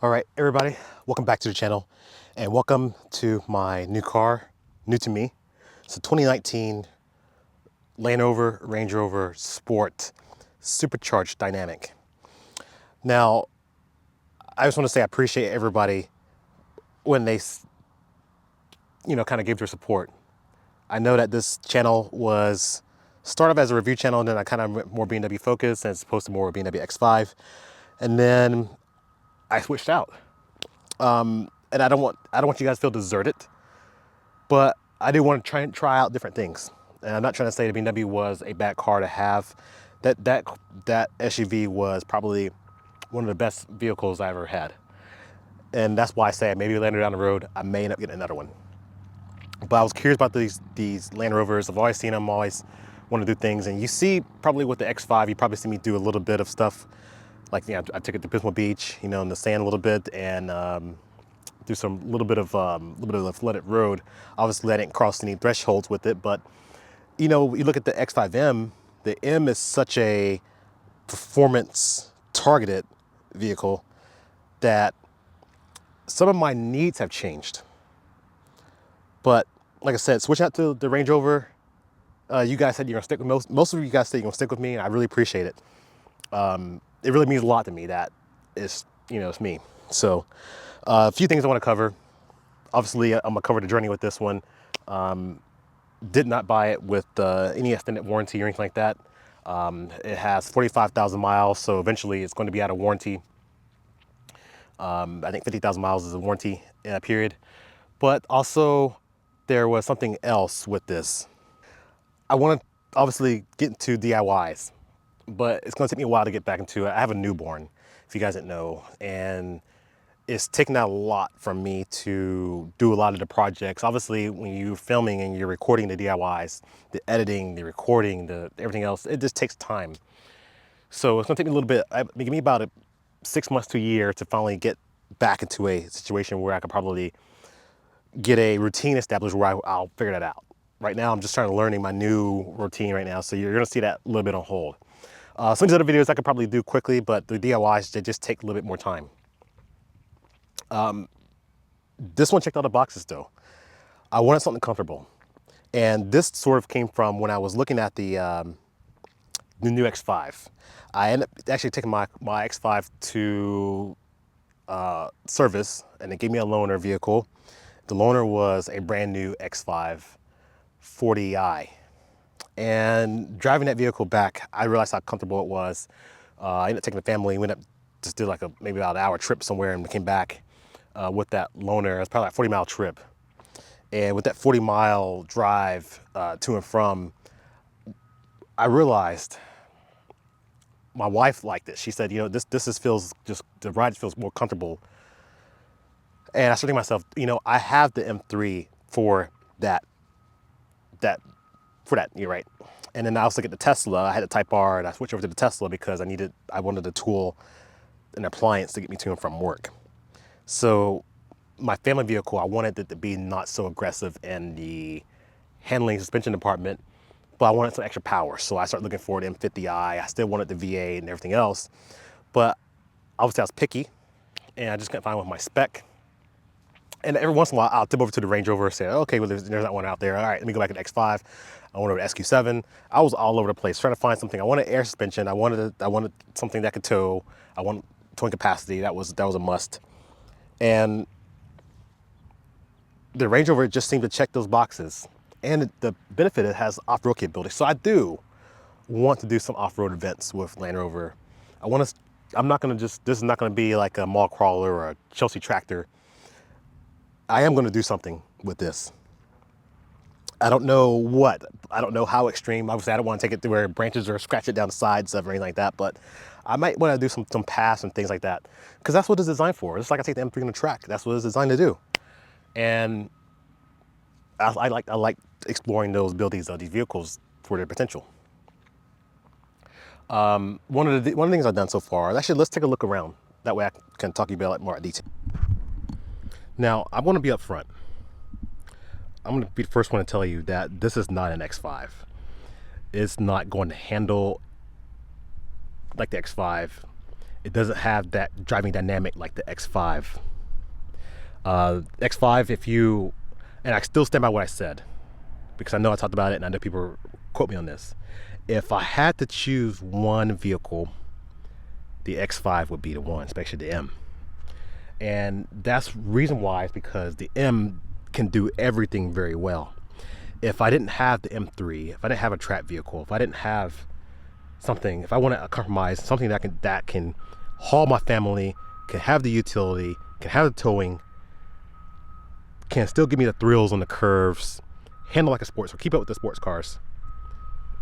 All right, everybody, welcome back to the channel and welcome to my new car, new to me. It's a 2019 Range Rover Sport Supercharged Dynamic. Now, I just want to say I appreciate everybody when they, kind of gave their support. I know that this channel was started as a review channel, and then I kind of went more BMW focused as opposed to more BMW X5. And then I switched out. And I don't want you guys to feel deserted, but I do want to try out different things. And I'm not trying to say the BMW was a bad car to have. That SUV was probably one of the best vehicles I ever had. And that's why I say maybe later down the road, I may end up getting another one. But I was curious about these Land Rovers. I've always seen them, always want to do things. And you see probably with the X5, you probably see me do a little bit of stuff. Like, I took it to Pismo Beach, in the sand a little bit, and do some little bit of the flooded road. Obviously, I didn't cross any thresholds with it, but you look at the X5M. The M is such a performance targeted vehicle that some of my needs have changed. But like I said, switching out to the Range Rover, you guys said you're gonna stick with most of you guys said you're gonna stick with me, and I really appreciate it. It really means a lot to me that it's me. So a few things I want to cover. Obviously, I'm gonna cover the journey with this one. Did not buy it with any extended warranty or anything like that. It has 45,000 miles, so eventually it's going to be out of warranty. I think 50,000 miles is a warranty period. But also, there was something else with this. I want to obviously get into DIYs, but it's going to take me a while to get back into it. I have a newborn, if you guys didn't know, and it's taken out a lot from me to do a lot of the projects. Obviously, when you're filming and you're recording the DIYs, the editing, the recording, everything else, it just takes time. So it's gonna take me a little bit, give me about 6 months to a year to finally get back into a situation where I could probably get a routine established where I'll figure that out. Right now, I'm just trying to learning my new routine right now, so you're gonna see that a little bit on hold. Some of these other videos I could probably do quickly, but the DIYs, they just take a little bit more time. This one checked all the boxes though. I wanted something comfortable. And this sort of came from when I was looking at the new X5. I ended up actually taking my X5 to service, and they gave me a loaner vehicle. The loaner was a brand new X5 OBDII. And driving that vehicle back, I realized how comfortable it was. I ended up taking the family, we just did like maybe about an hour trip somewhere and came back with that loaner. It was probably like a 40-mile trip. And with that 40-mile drive to and from, I realized my wife liked it. She said, the ride feels more comfortable. And I started thinking to myself, I have the M3 for that, you're right. And then I also get the Tesla. I had the Type R, and I switched over to the Tesla because I wanted a tool, an appliance to get me to and from work. So my family vehicle, I wanted it to be not so aggressive in the handling suspension department, but I wanted some extra power. So I started looking for the M50i. I still wanted the V8 and everything else, but obviously I was picky and I just couldn't find one with my spec. And every once in a while, I'll tip over to the Range Rover and say, okay, well, there's not one out there. All right, let me go back to the X5. I went over to SQ7. I was all over the place trying to find something. I wanted air suspension. I wanted something that could tow. I wanted towing capacity. That was a must. And the Range Rover just seemed to check those boxes. And the benefit, it has off-road capability. So I do want to do some off-road events with Land Rover. this is not gonna be like a mall crawler or a Chelsea tractor. I am gonna do something with this. I don't know what. I don't know how extreme. Obviously, I don't want to take it to where branches or scratch it down the sides of or anything like that, but I might want to do some paths and things like that, because that's what it's designed for. It's like I take the M3 on the track. That's what it's designed to do. And I like exploring those abilities of these vehicles for their potential. One of the things I've done so far, actually, let's take a look around. That way I can talk to you about it more in detail. Now, I want to be upfront. I'm going to be the first one to tell you that this is not an X5. It's not going to handle like the X5. It doesn't have that driving dynamic like the X5. X5, if you, and I still stand by what I said, because I know I talked about it and I know people quote me on this. If I had to choose one vehicle, the X5 would be the one, especially the M. And that's reason why is because the M can do everything very well. If I didn't have the M3, if I didn't have a track vehicle, if I didn't have something, if I wanted a compromise, something that can haul my family, can have the utility, can have the towing, can still give me the thrills on the curves, handle like a sports car, keep up with the sports cars,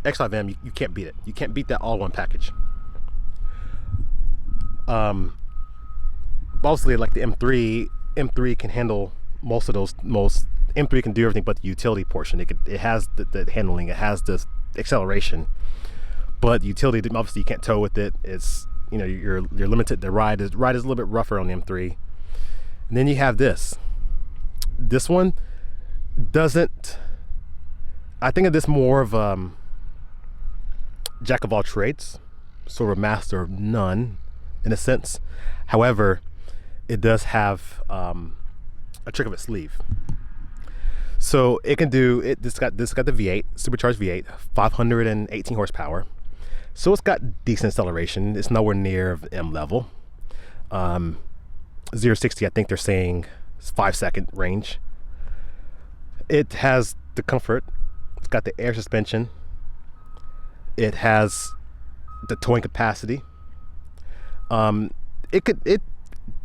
X5M, you can't beat it. You can't beat that all-in-one package. Obviously, like the M3 can handle most of those. M3 can do everything but the utility portion. It has the handling, it has the acceleration, but the utility, obviously you can't tow with it. It's, you know, you're limited. The ride is a little bit rougher on the M3. And then you have this one doesn't, I think of this more of jack of all trades, sort of master of none in a sense. However, it does have a trick of its sleeve. So it can do it. This got the V8, supercharged V8, 518 horsepower. So it's got decent acceleration. It's nowhere near M level. 0-60, I think they're saying it's 5-second range. It has the comfort. It's got the air suspension. It has the towing capacity. It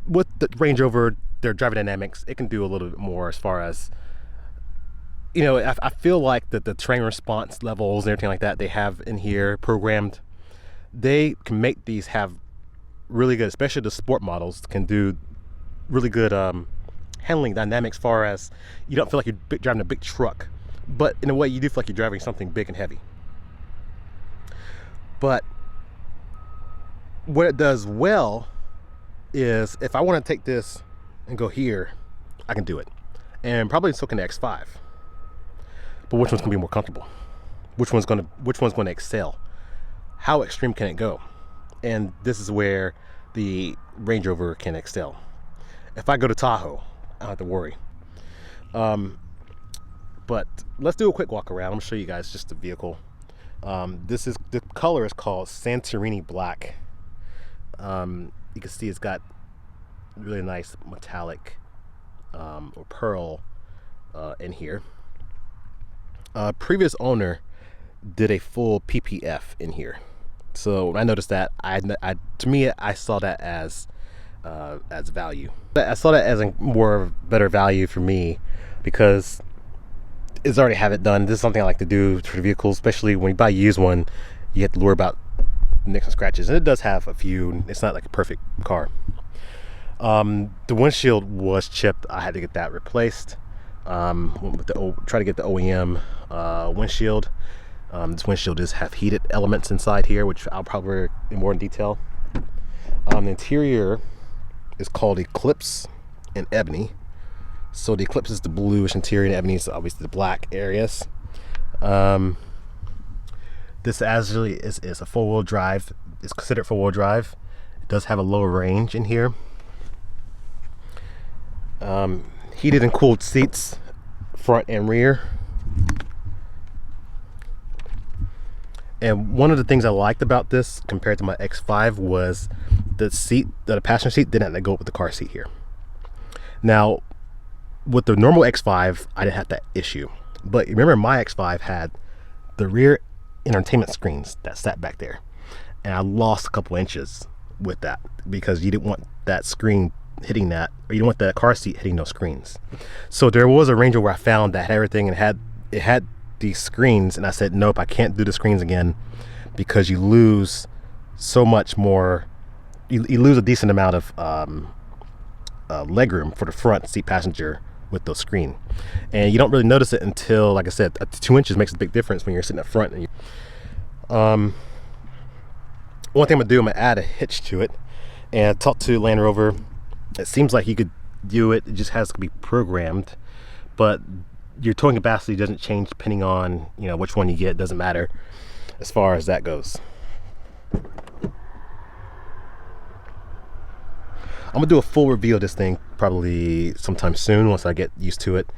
with the Range Rover, their driving dynamics, it can do a little bit more as far as, you know, I feel like the train response levels and everything like that they have in here programmed, they can make these have really good, especially the sport models can do really good handling dynamics, as far as you don't feel like you're driving a big truck, but in a way you do feel like you're driving something big and heavy. But what it does well is, if I want to take this and go here, I can do it, and probably so can the X5. But which one's gonna be more comfortable? Which one's gonna excel? How extreme can it go? And this is where the Range Rover can excel. If I go to Tahoe, I don't have to worry. But let's do a quick walk around. I'm gonna show you guys just the vehicle. The color is called Santorini Black. You can see it's got really nice metallic or pearl in here. Previous owner did a full PPF in here, so when I noticed that, to me I saw that as value. I saw that as a more better value for me, because it's already have it done. This is something I like to do for the vehicles, especially when you buy a used one. You have to worry about nicks and scratches, and it does have a few. It's not like a perfect car. The windshield was chipped. I had to get that replaced. Try to get the OEM windshield. This windshield does have heated elements inside here, which I'll probably in more in detail. The interior is called Eclipse in ebony. So the Eclipse is the bluish interior, and ebony is obviously the black areas. This actually is a four-wheel drive. It's considered four-wheel drive. It does have a lower range in here. Heated and cooled seats, front and rear. And one of the things I liked about this compared to my X5 was the seat, the passenger seat didn't have to go with the car seat here. Now, with the normal X5, I didn't have that issue. But remember, my X5 had the rear entertainment screens that sat back there, and I lost a couple inches with that, because you didn't want that screen hitting that, or you don't want that car seat hitting those screens. So there was a Range Rover I found that had everything, and it had these screens, and I said, nope, I can't do the screens again, because you lose so much more. You lose a decent amount of legroom for the front seat passenger with those screen, and you don't really notice it until, like I said, 2 inches makes a big difference when you're sitting up front. And one thing I'm gonna do, I'm gonna add a hitch to it, and I talked to Land Rover. It seems like you could do it. It just has to be programmed, but your towing capacity doesn't change depending on, you know, which one you get. It doesn't matter as far as that goes. gonna do a full review of this thing probably sometime soon once I get used to it.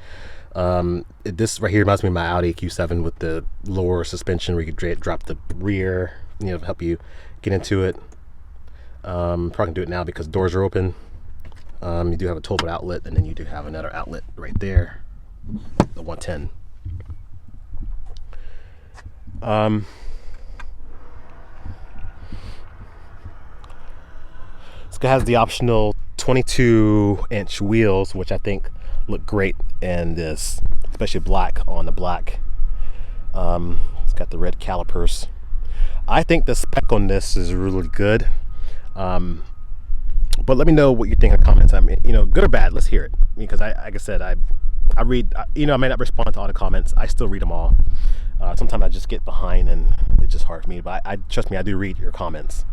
This right here reminds me of my Audi Q7 with the lower suspension where you can drop the rear, help you get into it. Probably gonna do it now because doors are open. You do have a 12-volt outlet, and then you do have another outlet right there, the 110. This guy has the optional 22-inch wheels, which I think look great in this, especially black on the black. It's got the red calipers. I think the spec on this is really good. But let me know what you think in the comments. I mean, good or bad, let's hear it. Because like I said, I read, I may not respond to all the comments. I still read them all. Sometimes I just get behind and it's just hard for me, but trust me, I do read your comments.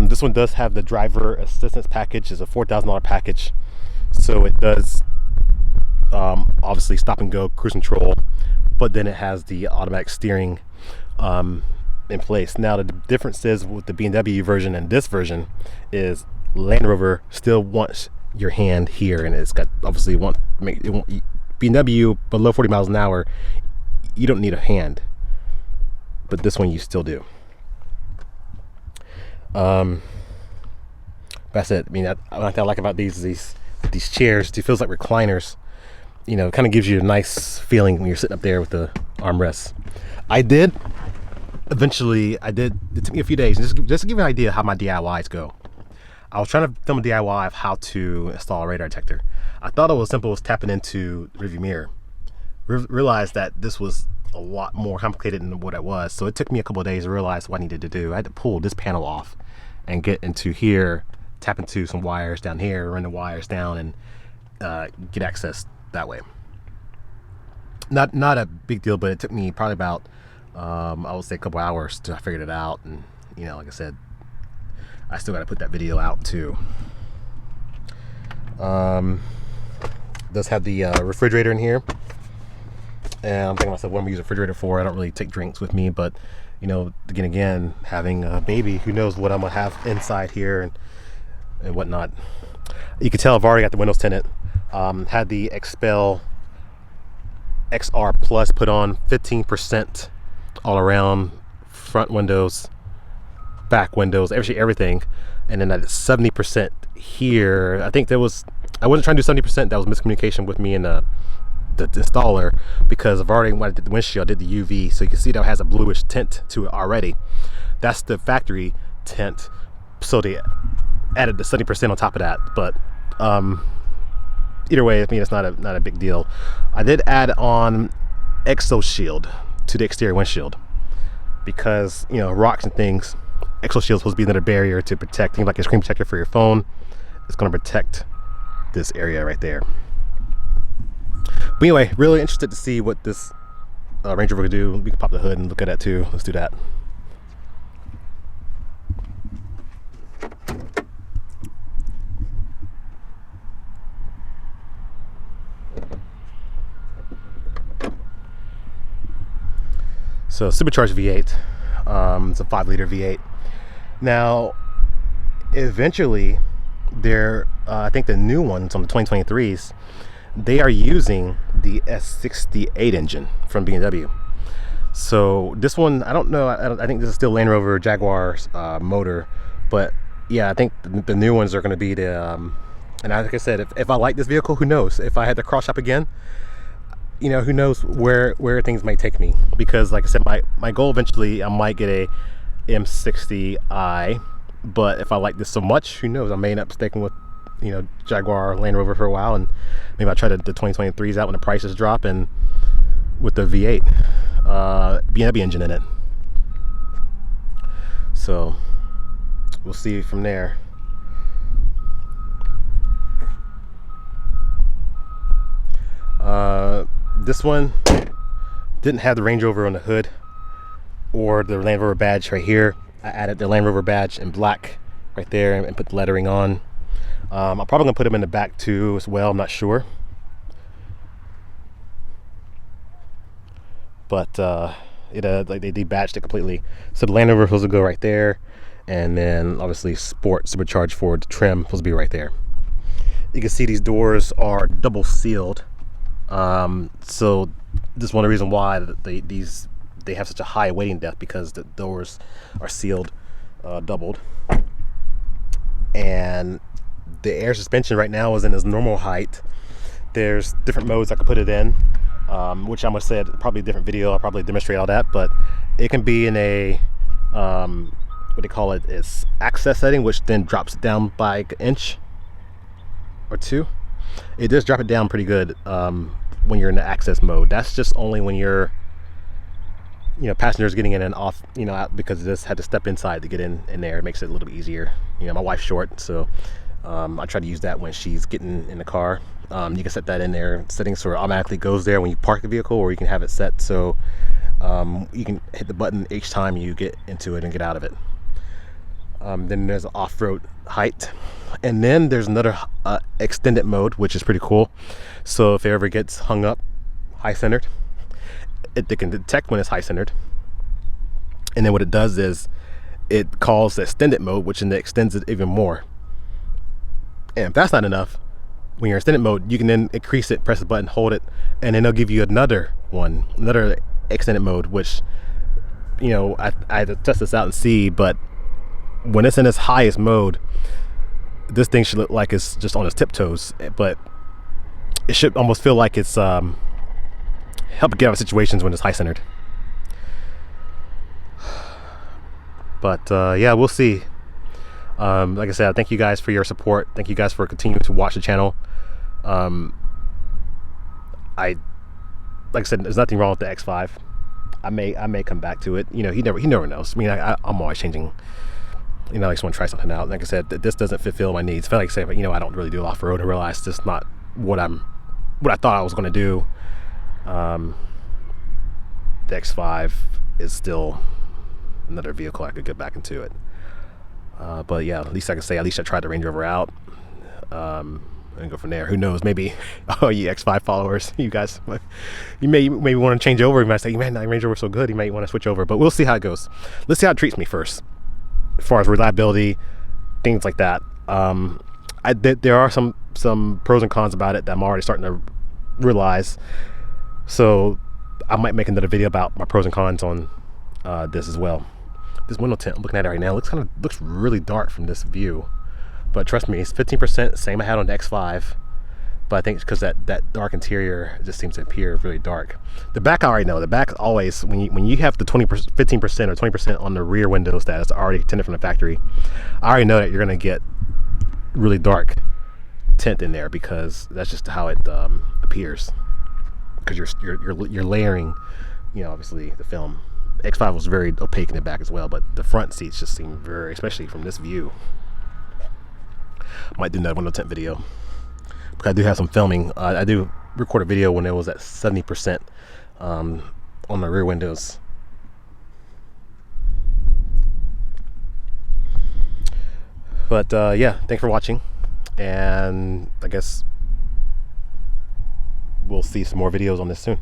This one does have the driver assistance package. It's a $4,000 package. So it does obviously stop and go cruise control, but then it has the automatic steering in place. Now the difference is with the BMW version and this version is Land Rover still wants your hand here, and it's got obviously BMW below 40 miles an hour, you don't need a hand, but this one you still do. That's it. I mean, what I like about these chairs, it feels like recliners. It kind of gives you a nice feeling when you're sitting up there with the armrests. It took me a few days, just to give you an idea how my DIYs go. I was trying to film a DIY of how to install a radar detector. I thought it was simple as tapping into the rearview mirror. Realized that this was a lot more complicated than what it was, so it took me a couple of days to realize what I needed to do. I had to pull this panel off and get into here, tap into some wires down here, run the wires down, and get access that way. Not a big deal, but it took me probably about I would say a couple hours to figure it out. And like I said, I still got to put that video out too. Does have the refrigerator in here, and I'm thinking to myself, what am I use a refrigerator for? I don't really take drinks with me, but again, having a baby, who knows what I'm gonna have inside here and whatnot. You can tell I've already got the windows tinted. Had the Expel XR Plus put on, 15% all around, front windows, back windows, everything, and then at 70% here. I think I wasn't trying to do 70%. That was miscommunication with me and the installer, because I've already, when I did the windshield, I did the UV, so you can see that it has a bluish tint to it already. That's the factory tint, so they added the 70% on top of that. But either way, I mean, it's not a big deal. I did add on exo shield to the exterior windshield because rocks and things. Exo shield is supposed to be another barrier to protect things like a screen protector for your phone. It's going to protect this area right there. But anyway, really interested to see what this Range Rover can do. We can pop the hood and look at that too. Let's do that. So supercharged V8. It's a 5-liter V8. Now, eventually, I think the new ones on the 2023s, they are using the S68 engine from BMW. So this one, I don't know. I think this is still Land Rover Jaguar's motor, but yeah, I think the new ones are going to be the. And like I said, if I like this vehicle, who knows? If I had to cross shop again, who knows where things might take me? Because like I said, my goal eventually, I might get a M60i, but if I like this so much, who knows? I may end up sticking with Jaguar, Land Rover for a while, and maybe I'll try the 2023s out when the prices drop, and with the V8 BMW engine in it. So we'll see from there. This one didn't have the Range Rover on the hood or the Land Rover badge right here. I added the Land Rover badge in black right there and put the lettering on. I'm probably gonna put them in the back too as well. I'm not sure, but like they debadged it completely. So the Land Rover was supposed to go right there, and then obviously Sport supercharged for the trim supposed to be right there. You can see these doors are double sealed, so this is one of the reasons why they have such a high weighting depth, because the doors are sealed doubled. And the air suspension right now is in its normal height. There's different modes I could put it in, which I'm gonna say probably a different video. I'll probably demonstrate all that, but it can be in a what they call it is access setting, which then drops it down by an inch or two. It does drop it down pretty good when you're in the access mode. That's just only when you're, passengers getting in and off, out, because this had to step inside to get in there. It makes it a little bit easier. My wife's short, so I try to use that when she's getting in the car. You can set that in there settings so it automatically goes there when you park the vehicle, or you can have it set so you can hit the button each time you get into it and get out of it. Then there's off-road height, and then there's another extended mode, which is pretty cool. So if it ever gets hung up high centered, they can detect when it's high centered, and then what it does is it calls the extended mode, which then extends it even more. And if that's not enough, when you're in extended mode, you can then increase it, press the button, hold it, and then they'll give you another extended mode, which I had to test this out and see, but when it's in its highest mode, this thing should look like it's just on its tiptoes, but it should almost feel like it's help get out of situations when it's high centered. But yeah, we'll see. Like I said, thank you guys for your support. Thank you guys for continuing to watch the channel. Like I said, there's nothing wrong with the X5. I may come back to it. He never knows. I mean, I'm always changing. I just want to try something out. Like I said, this doesn't fulfill my needs. Like I said, I don't really do off-road. I realized this is not what I thought I was going to do. The X5 is still another vehicle I could get back into it. But yeah, at least I can say, at least I tried the Range Rover out, and go from there. Who knows? Maybe, oh, you X5 followers, you guys, you may want to change over. You might say, man, that Range Rover's so good, you might want to switch over. But we'll see how it goes. Let's see how it treats me first, as far as reliability, things like that. There are some pros and cons about it that I'm already starting to realize. So I might make another video about my pros and cons on this as well. This window tint, I'm looking at it right now, looks really dark from this view, but trust me, it's 15%, same I had on the X5, but I think it's because that dark interior just seems to appear really dark. The back, I already know. The back always, when you have the 15% or 20% on the rear windows that is already tinted from the factory, I already know that you're gonna get really dark tint in there, because that's just how it appears, because you're layering, obviously the film. X5 was very opaque in the back as well, but the front seats just seem very, especially from this view. Might do another window tint video, because I do have some filming. I do record a video when it was at 70% on the rear windows. But yeah, thanks for watching, and I guess we'll see some more videos on this soon.